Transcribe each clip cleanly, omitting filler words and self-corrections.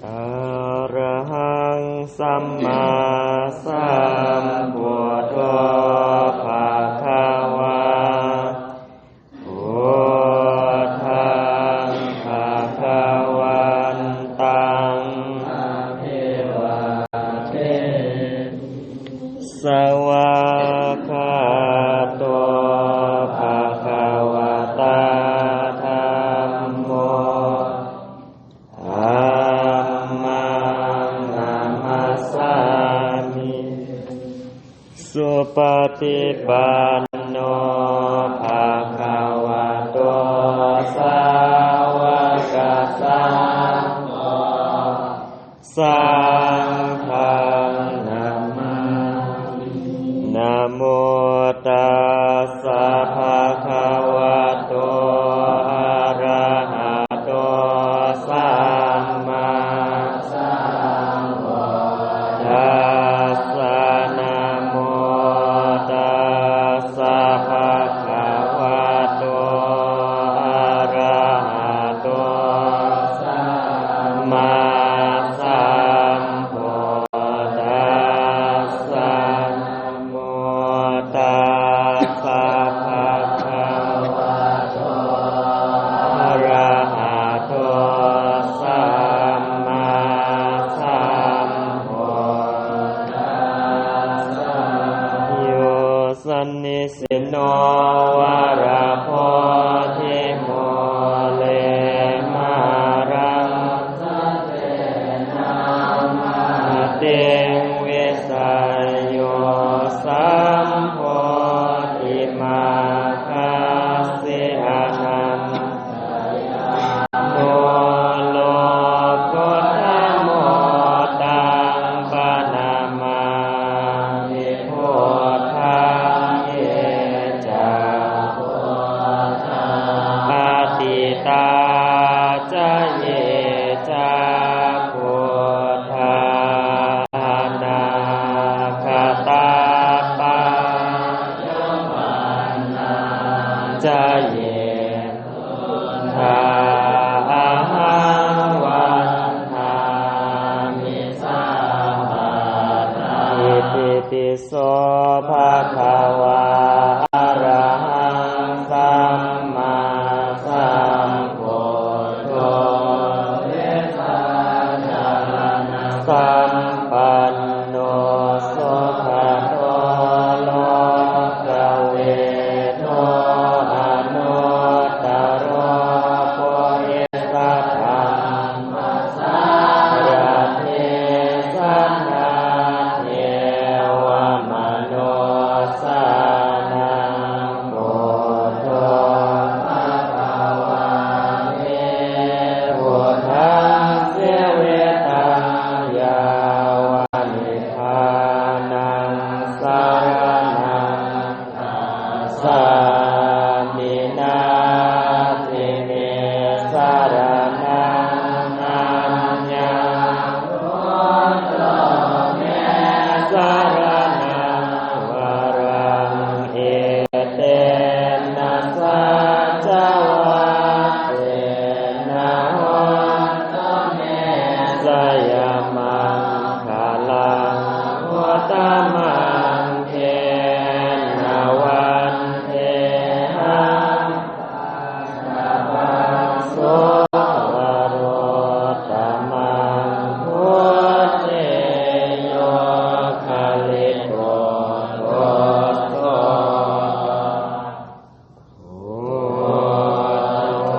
อะระหังสัมมาสัมพุทโธภะคะวาพุทธังภะคะวันตังอะภิวาเทสวากขาโตภะคะวะตาธัมโมธัมมังนามัสสามิสุปฏิปันโนภะคะวะโตสาวกสังโฆสังฆังนะโมตัสสะภะคะวะโตอะระหะโตสัมมาสัมพุทธัสสะนะโมตัสสะภะคะวะโตอะระหะโตสัมมาสัมพุทธัสสะนะโมตัสสะภะคะวะโตอะระหะโตสัมมาสัมพุทธัสสะโยสันนิสิโนวะระโพธิโมเลมารังสัตเตนะมาเตเวสัยโยสัมโพธิมาคัสสิอานันโนโลกุตโมตังปะนามามิพุทธังเยจะพุทธังอติตาจะเยจะพุทธังอนาคตาปัจจุบันนังจะเยพุทธังอหังวันทามิสัมมาทังอิติปิโสภะคะวะอะระหังสัมมาสัมพุทโธเวสสัจจานะสัมปันโนสุขโตโลกเวโทอนุตตโรปุริสธรรมสารถิสัทธาเทวมโนสานังพุทโธภะคะวะเตพุทธังเสเวตังยาวานิพพานังสารนังคัสสามินาทิเมสารนังอัญญาพุทโธเมสารนังวรังเอเตนะสัจวัตเตนะโหตุเมสยามังคาลังพุทธมังเทนะวันเทหังสัพพโสวโรตมังพุทเทโยคาลิโตโตโตพุทโธ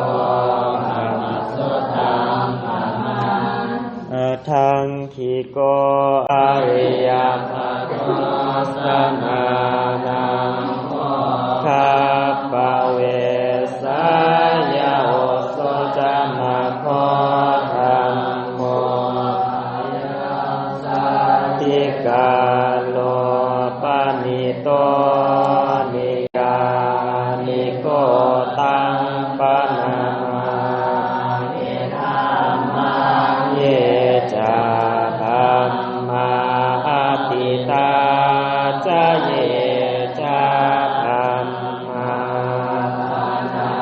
ธรรมสุทังธรรมังอะทังคิโกอริยปัจโจสนานังโมคัปปะเวสายโอโสจะนะโคธัมโมสัตติกาโลปนิโตนิยานิโกตังปะนามามิธัมมังเยจะธัมมาอติตาจะเยจะธัมมานา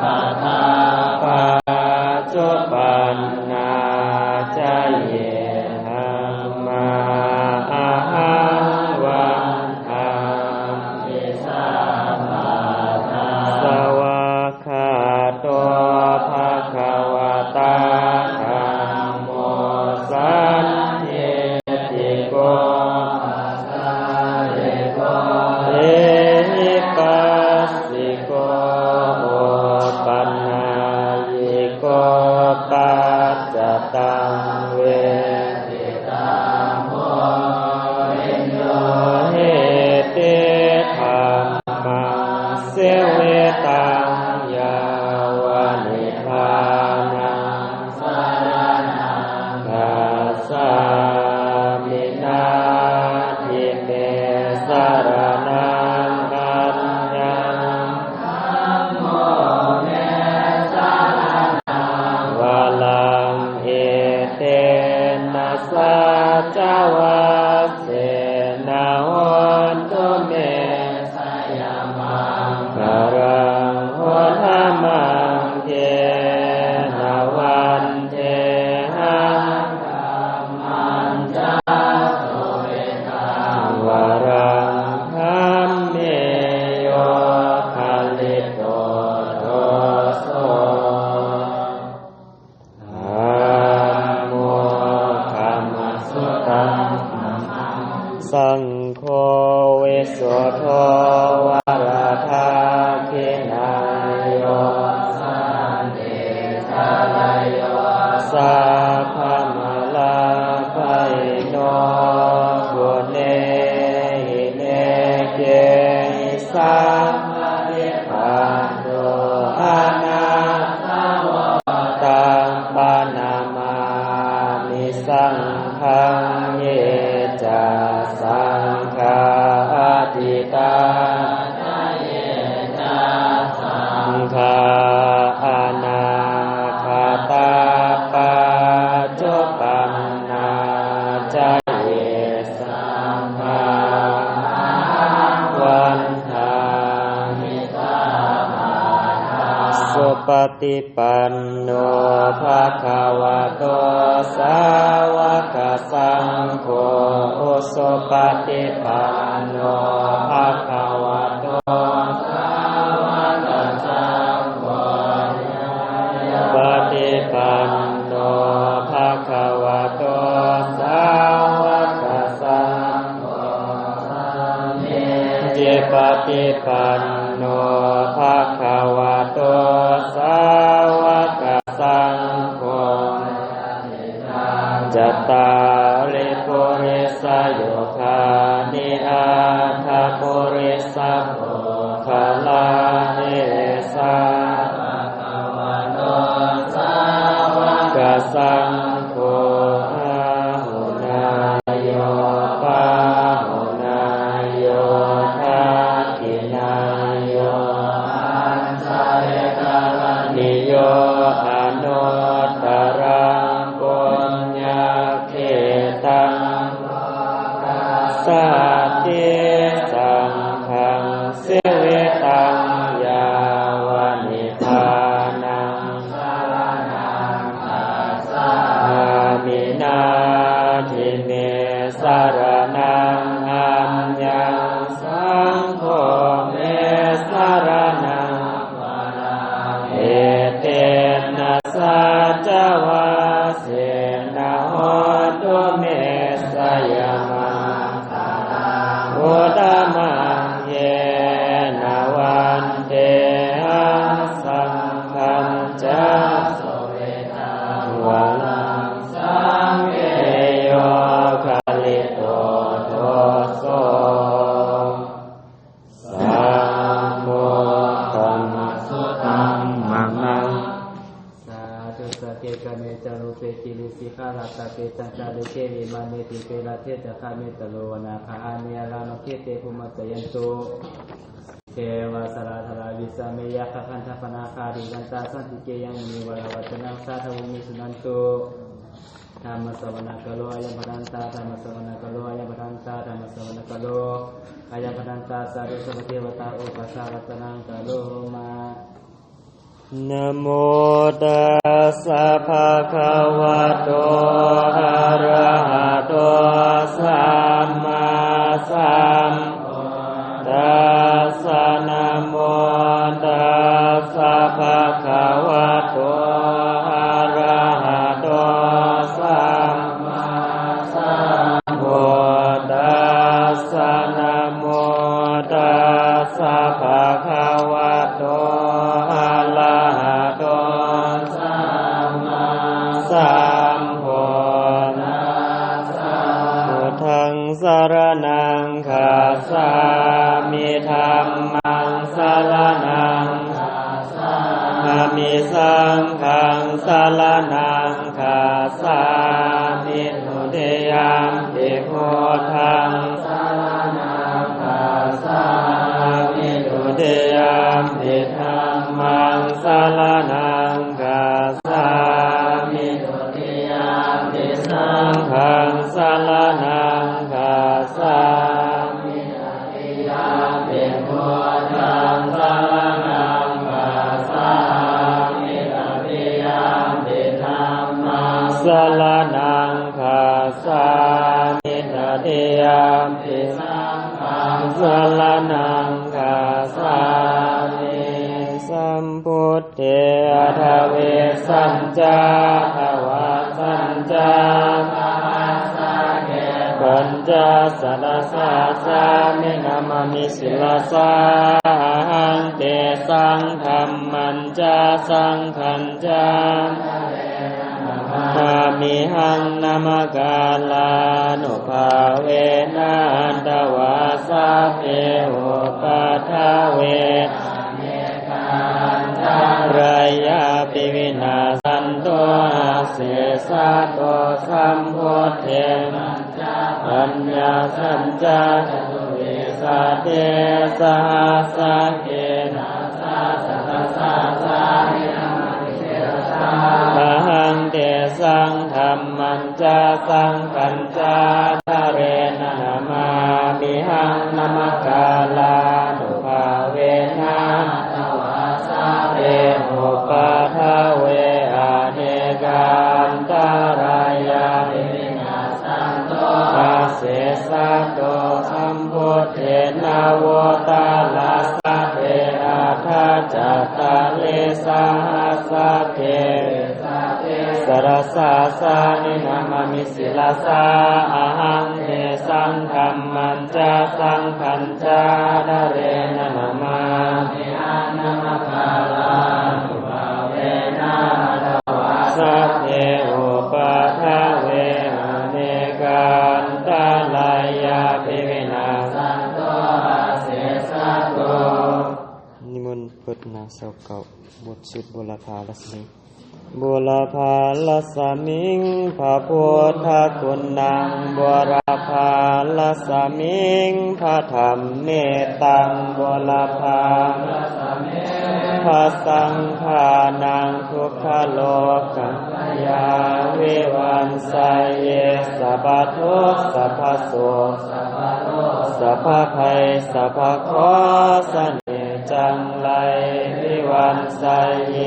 คตาปัจจุบั เอหิปัสสิโกโอปันนายิโกปัจจตังเวทิตังโมริโยเหติธรรมังเสเวตังยาวานิพพานังสรณังคัจฉามินาทิเมสรณังอัญญังธัมโมเมสรณังวะลังเอเตนะสัจจวัสเสนะโหตุเมสยามังกรังโหธรรมังเทนะวันเทหังธัมมันจัสโสเวตังวรังธัมเมโยคัลลิโตโทโสธัมโมธัมมัสสุตังสังโฆเวสโสโทวราธาคินาโยสันติชาลโยสัพพมะลาภัยโนกุเนหิเนเกหิสัมมานิพพานโตอะนาคาวตังปานามามิสังฆังเยจะสังฆาทิตาเยจะสังฆาอนาคาตาปาจุปันนาจเยสัมมาวันทามิตาสุปฏิปันโนภะคะวะโตสาวกสังโฆสุปฏิปันโนภะคะวะโตสาวกสังโฆปฏิปันโนภะคะวะโตสาวกสังโฆเจปฏิปันโนภะคะวะโตสาวกสังโฆจัตตาริปุริสโยคานิอาทาปุริสโภคลาเอสาภะคะวะโตสาวกสังโฆอาหุนายโยปาหุนายโยทักขินายโยอัญชายกรณิโยอนุตตรังปุญญเขตังสัตติสังฆังเสเวตังยาวานิพพานังสรณังคัจฉามินาทิเมสรณังอัญญังสังโฆเมสรณังวรังเอเตนะสัจจวัสเสนะโหตุเมสยามังโอตมังเยนะวันเตหังสังฆังจัสโสเวตังวรังสังเกโยคัลลิโตโทโสสัมโมธัมมัสสุตังมังนังสาธุสเกกเมจารุเปกิริสิกาลตะเปตังจาริเกวิมานิติเประเทจะคาเมตโลวนาคาอาเนียลาโนเกเตภุมัสยันตุเทวาสราธราวิสาเมยะคันธปนาคาริกันตาสันติเกยังมีวรวัจนังสาธุมิสุนันตุธรรมสวนาคโลอายัมปทันตาธรรมสวนาคโลอายัมปทันตาธรรมสวนาคโลอายัมปทันตาสาธุสัพพเทวตาอุปัสสะรัตนังกโลมานะโมตัสสะภะคะวะโตอะระหะโตสัมมาสัมพุทธัสสะนะโมตัสสะภะคะวะโตอะระหะโตสัมมาสัมพุท สรณังคัสสามิธัมมังสรณังคัสสามิสังฆังสรณังคัสสามิทุติยมปิพุทธังสรณังคัสสามิทุติยมปิธัมมังสรณังคัสสามิทุติยมปิสังฆังสรณังคัสสามิทุติยมปิพุทธังสรณังคัสสามิทุติยมปิธัมมังสรณังคัสสามิทุติยมปิสังฆังสรณังคัสสามิสัมพุทเถทเวสัญจาทวาสัญจาปัญจสัตสะสามินามามิสิลสาหังเตสังธรรมันจาสังขันจาอามิหังนามกาลานุภาเวนะอันตวาสาเพโหปัทธเวรายาปิวินาสันโตอาเสสะโตสัมพุทเถปัญญาสัญจาจตุเวสาเตสะสะเกนะสะสัตสะสามินามิเสสะอะหังเตสังธรรมันจาสังกัญจาทะเรนะนามามิหังนามกาลานุภาเวนะเอโหปัทธเวอะเนกันตารายาปิวินาสันโตอาเสสะโตสัมพุทเถนะโวตาลัสสะเทอาทัจจตาเลสะหัสสะเทสรสะสานินามามิสิลสาอะหังเทสังธรรมันจาสังขันจาดะเรนะนามามิหังนามกาลานุภาเวนะตวาสัพเพโอปัทธเวอะเนกันตาลายาปิวินาสันโตอาเสสะโตนิมนต์เปิดหน้าเสาเก่าบทสุดบุรพาลัสมิบุรพาลัสมิงพระพุทธคุณนังบุรพาลัสมิงพระธรรมเมตตังบุรพาลัสมิงพระสังฆานังทุกขโลกัปยาวิวันไสเยสัพพทุกข์สัพพโสกสัพพภัยสัพพเคราะห์เสน่ห์จังไรวิวันไสเย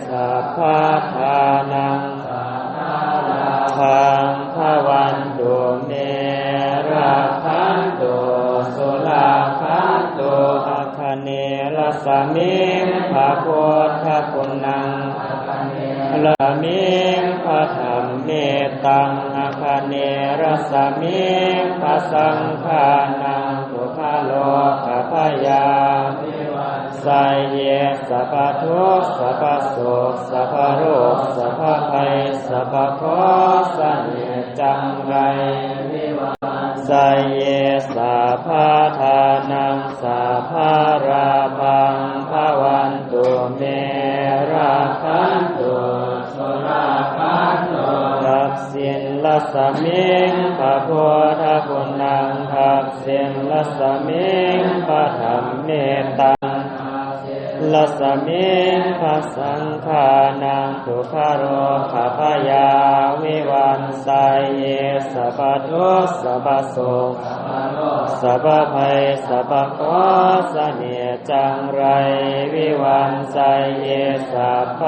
สัพพทานังทางพระวันตุเมราคันตุสุราคันตุอัคคเนรสมิงพระพุทธคุณนังละมิงพระธรรมเมตตังอัคคเนรสมิงพระสังฆานังทุกขโลกภยาไสเยสัพพทุกข์สัพพโศกสัพพโรคสัพพภัยสัพพเคราะห์เสน่ห์จังไรไสเยสัพพทานังสัพพราภังภวันตุเมราคันตุสุราคันตุทักษิณลัสมิงพระพุทธคุณนังทักษิณลัสมิงพระธรรมเมตตังลัสมิงพระสังฆานังทุกขโลกภยาวิวันไสเยสัพพทุกข์สัพพโศกสัพพภัยสัพพเคราะห์เสน่ห์จังไรวิวันไสเยสัพพ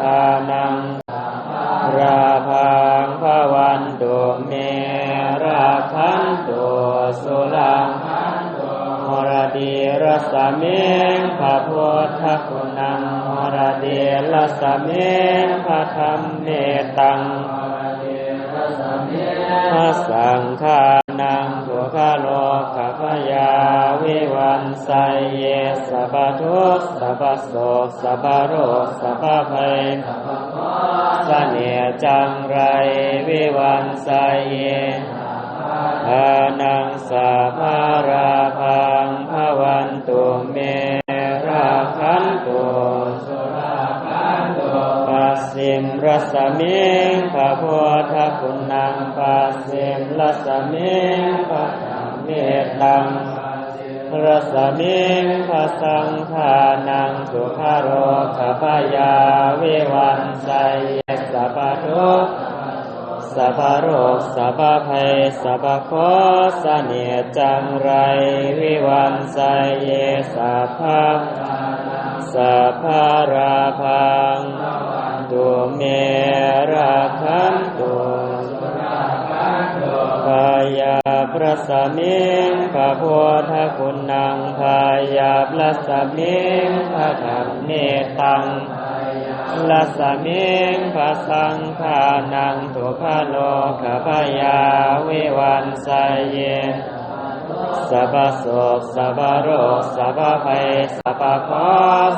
ทานังราภังภวันตุเมราคันตุสุราคันตุมรดีรสมิงพระพุทธคุณนังมรดีรสมิงพระธรรมเมตตังพระสังฆานังทุกขโลกภยาวิวันไสเยสัพพทุกข์สัพพโศกสัพพโรคสัพพภัยเสน่ห์จังไรวิวันไสเยทานัง สัพพะราพังภวันตุเมราคันตุสุราคันตุปัสสิมรสมิงพระพุทธคุณังปัสสิมรสมิงพระธรรมเมตังรสมิงพระสังฆานังสุขโรคพยาวิวันไสยสัพพทุกข์สัพพโรคสัพพภัยสัพพโคสเนจังไรวิวันไสยสัพพะสัพพะราพังตุเมราคันตุพายาประสมิงพระพุทธคุณังพายาประสมิงพระธรรมเมตังลัสสมิงพระสังฆานังทุกขโลกพยาวิวันไสเยสัพพโสกสัพพโรคสัพพภัยสัพพโค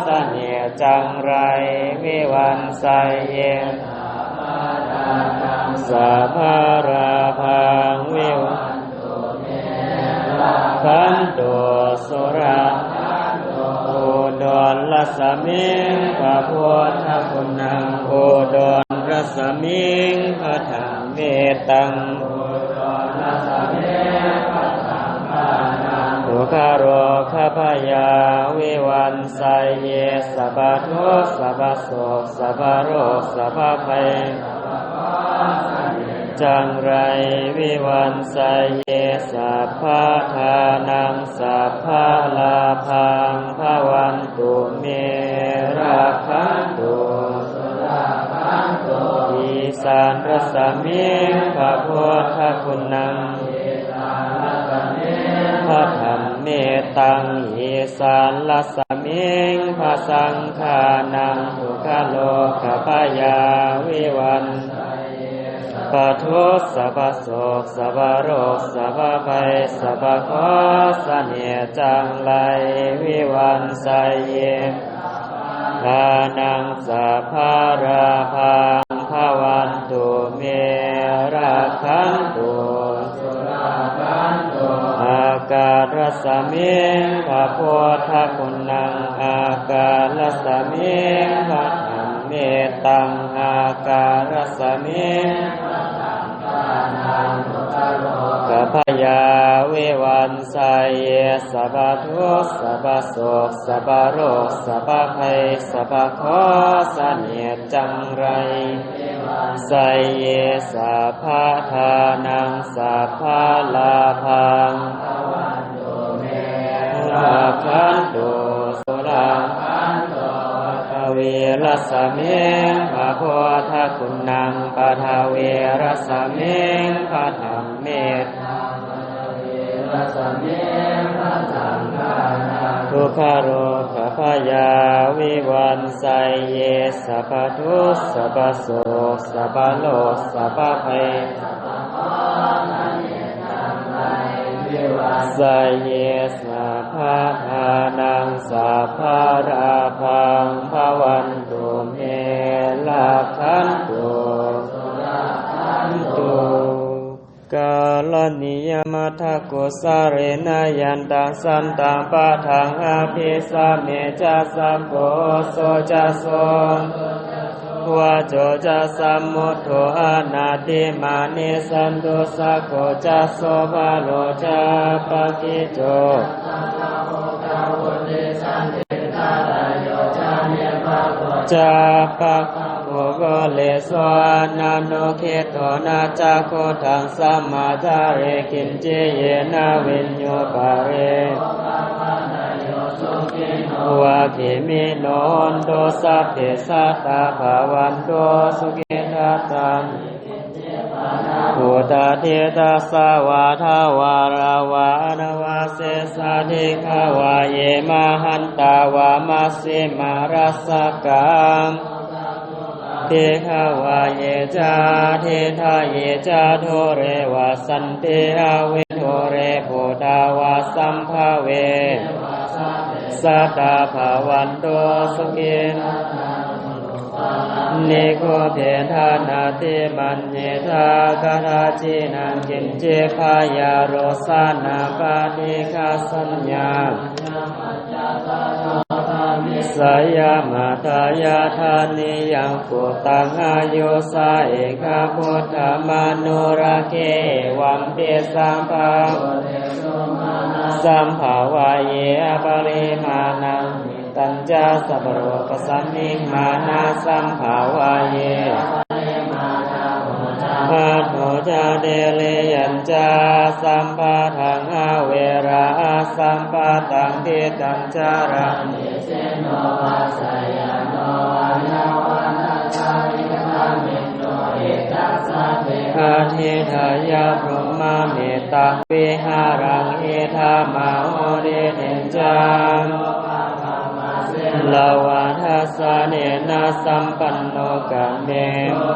สเนจังไรวิวันไสเยสัพพะราพังวิวันตุเมราคันตุสุราอุดรลัสสมิงพระพุทธคุณังอุดรลัสสมิงพระธรรมเมตังอุดรลัสสมิงพระสังฆานังทุกขโรคพยาวิวันไสเยสัพพทุกข์สัพพโศกสัพพโรคสัพพภัยจังไรวิวันไสเยสัพพะทานังสัพพะลาภังภวันตุเมราคันตุสุราคันตุอีสานรสมิงพระพุทธคุณังอีสานรสมิงพระธรรมเมตังอีสานรสมิงพระสังฆานังทุกขโลกพยาวิวันปัทโธสัพพโสกสัพพโรคสัพพภัยสัพพโคสเนจังไรวิวันไสเยทานังสัพพะราพังภวันตุเมราคันตุสุราคันตุอากาศรัสมิงพระพุทธคุณังอากาศรัสมิงพระธรรมเมตังอากาศรัสมิงกัพยาวิวันไสเยสัพพทุกข์สัพพโศกสัพพโรคสัพพภัยสัพพโคสเนจังไรไสเยสัพพะทานังสัพพะลาภังราคันตุสุราคันตุเวรัสสมิงพระพุทธคุณังปะทาเวรัสสมิงพระธรรมเมตังรัสสมิงพระสังฆานังทุกขโรคพยาวิวันไสเยสัพพทุกข์สัพพโศกสัพพโลกสัพพภัยไสเยสัพพะทานังสัพพะราภังภวันตุเมราคันตุสุราคันตุกาลนิยมัทธกุสาเรนะยันตังสันตังปะทังอภิสาเมจะสัพโพโสจะโสวะโจจะสัมมุทโธอนาติมานิสันตุสักโขจะโสภะโลจะปะกิโจจะปะโมโกเลสวานานุเคโตนาจะโคทังสัมมาจาเรกินเจเยนะวิญโยปะเรวะขิมิโนนโตสัพเพสัตตาภวันโตสุขิทัตตังพุทธเทตาสาวาทาวาราวานวาเสสาธิขาวาเยมหันตาวามัสสิมารัสสกังเทขาวาเยจาเททาเยจาโทเรวาสันเตอเวโทเรโพดาวาสัมภเวสัตตาภวันโตสุขิ นิโคเพทานาติมันเนทาการาจินังกินเจพายาโรสานาปานิคาสัญญาสยามาตายาธานิยังปุตตังอายุสาเอกพุทธมานุราเกวัมเปสัมภาสัมภาวะเยปริมาณังตัญจสัพพโรกสัมมิมานาสัมภาวะเยพัทโธจาเดเลยัญจาสัมปะทังอาเวราสัมปะตังทิตัญจารังเสโนวัสยโนยาวานาคามิคามิโนเอตัสสะเทอาทิทายาพรหมเมตตาวิหารังเอธามาโอเดเนจังลาวาทัสสะเนนะสัมปันโนกัมเม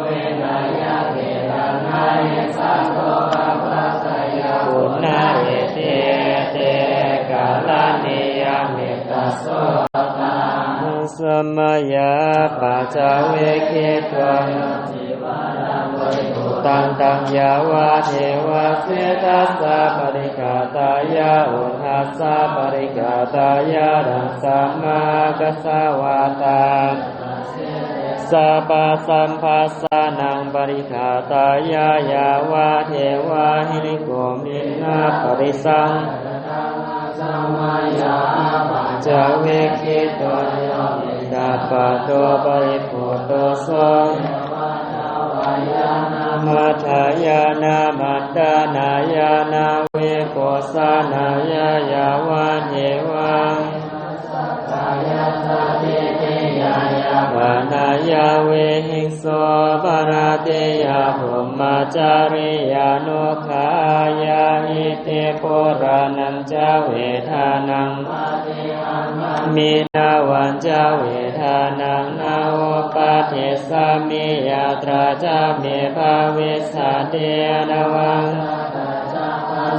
เวนายะเวรานาเยสัตโตอัปปัสสยาปุณณเอเตเตกาลานิยาเมตตาโสตังสมยาปัจจเวเกตวังตังตังยาวะเทวะเสตัสสะปริกาตายาอุทัสสะปริกาตายาดังสัมมากัสสวาตังสัพพสัมภัสสะนังปริกาตายายาวะเทวะหิริโกมินนาปริสังสัมมาญาปัจจเวคิโตโยดาปะโตปริปุโตโสมัทธายานามัตตานายานาเวโกสานายายาวะเทวังวานายาเวหิงโสปาราเตยาพรหมจาริยานุขายาหิเตโปรานัญจเวทานังมีนาวันจเวทานังนาโอปาเทสามิยาตราจาเมภาเวสาเดนวัง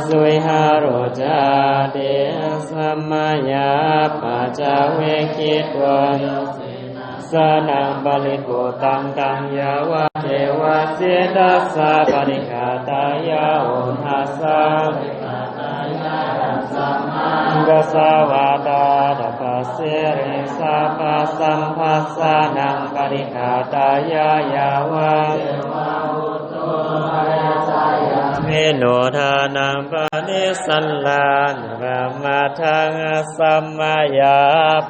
สุยหาโรจาเดสัมมายาปัจจเวคิตวันสนังบาลิโกตังตังยาวะเทวะเสตัสสะปริคาตายาโอทัสสะกัสสวาตาดัปะเสริสัพพสัมภัสสะนังปริคาตายายาวะเมโนทานังปะนิสัลลานรามาทังสัมมายา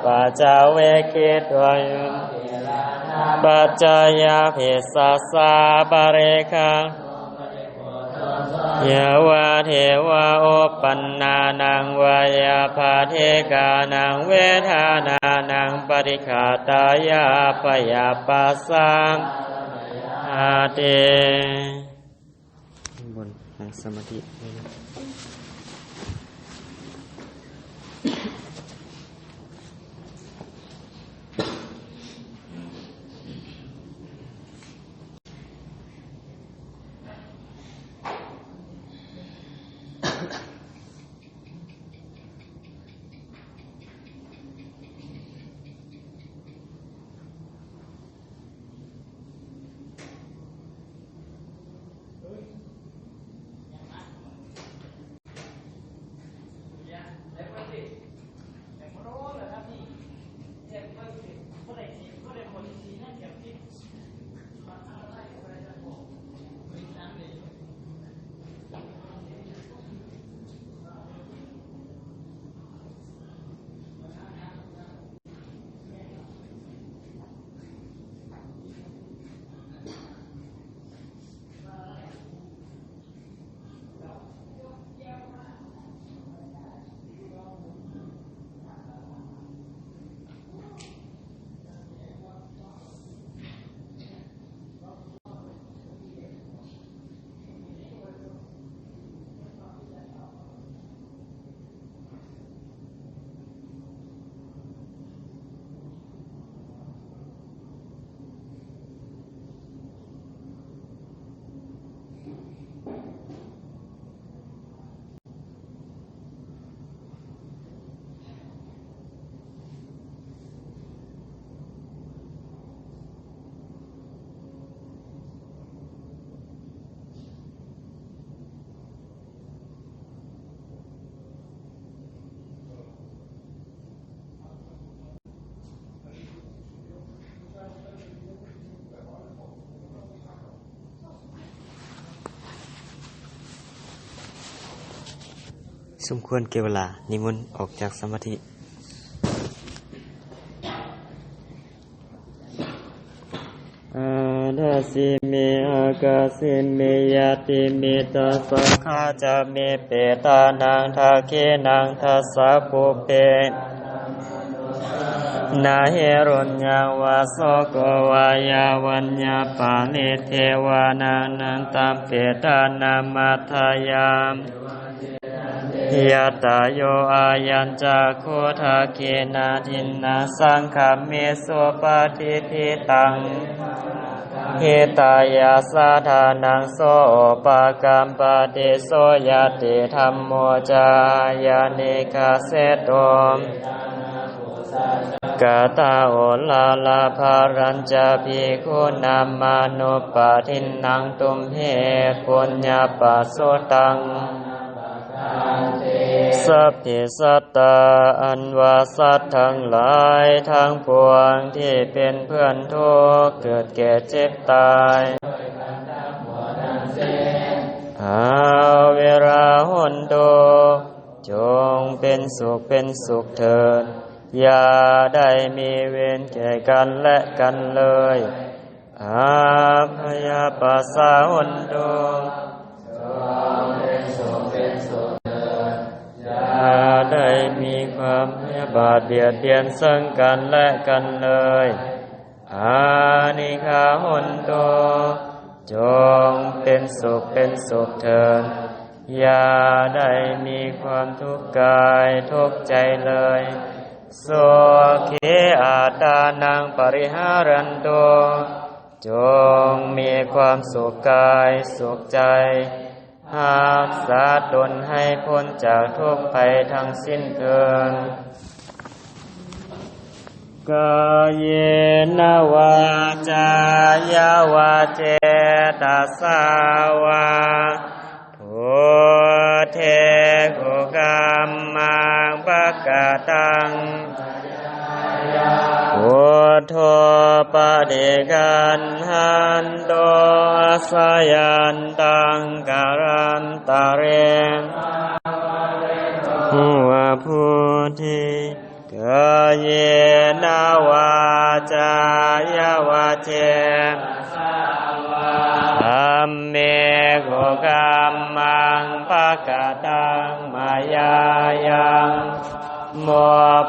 ปัจจเวคิตวัยปัจจยาภิสัสสะปะเรคังยาวะเทวะโอปันนานังวายาภาเทกานังเวทานานังปริคาตายาปยาปัสสังอาเตบนนั่งสมาธิ สมควรเก็บเวลานิมนต์ออกจากสมาธิทัสสิเมอากาสิเมยติเมตาสังฆาจะเมเปตานังทาเคนังทัสสะปุเปนาเหรุญญาวาโสโกวายาวัญญาปานิเทวานังนันตัมเปตานามัทายามยะตาโยอายัญจาโคทาเกนาทินนาสังฆเมโสปะทิทิตังเฮตายาสาธานังโสปะกัมปะเตโสยติธัมโมจายานิกาเสโตมกาตาโอลาลาภารัญจาภิกขุนามานุปะทินนังตุมเหปุญญาปัสสุตังสัพพิสัตตาอันว่าสัตว์ทั้งหลายทั้งปวงที่เป็นเพื่อนทุกข์เกิดแก่เจ็บตายอาเวราหุนโตจงเป็นสุขเถิดอย่าได้มีเวรแก่กันและกันเลยอาพยาปัสสะหุนโตได้มีความพยาบาทเบียดเบียนซึ่งกันและกันเลยอานิฆาหุนโตจงเป็นสุขเถิดอย่าได้มีความทุกข์กายทุกข์ใจเลยโสเคอาตานังปริหารันโตจงมีความสุขกายสุขใจรักษาตนให้พ้นจากทุกข์ภัยทั้งสิ้นเถิดกายเยนวาจายาวาเจตสาวาทุเทกุกัมมังปะกะตังพุทโธปะเดกันหันโตสยันตังการันตะเรวะพุทธิกายเยนวาจายาวาเจธัมเมโกกัมมังปะกะตังมายายังโม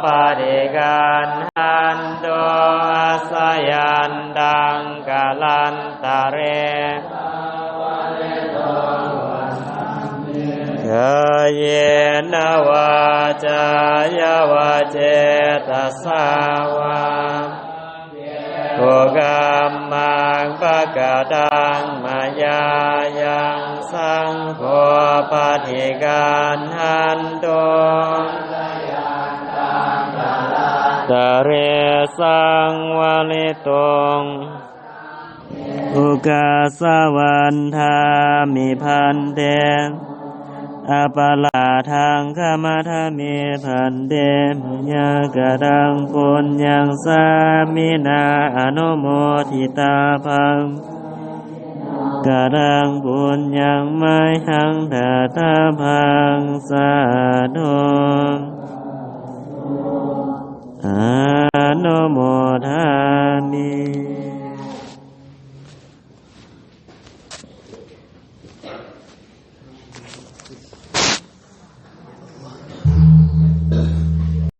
ปะเดกันหันโตสยันตังกาลันตะเรกายเยนวาจายาวาเจตสาวาโกกัมมังปะกะตังมายายังสังโฆปะทิกันหันโตตะเรสังวะลิตงอุกาสวันทามิพันเตอปะลาทังขมาทามิพันเตมุญญกะตังปุญญังสามินาอนุโมทิตาภังกะตังปุญญังไมหังตถาภังสา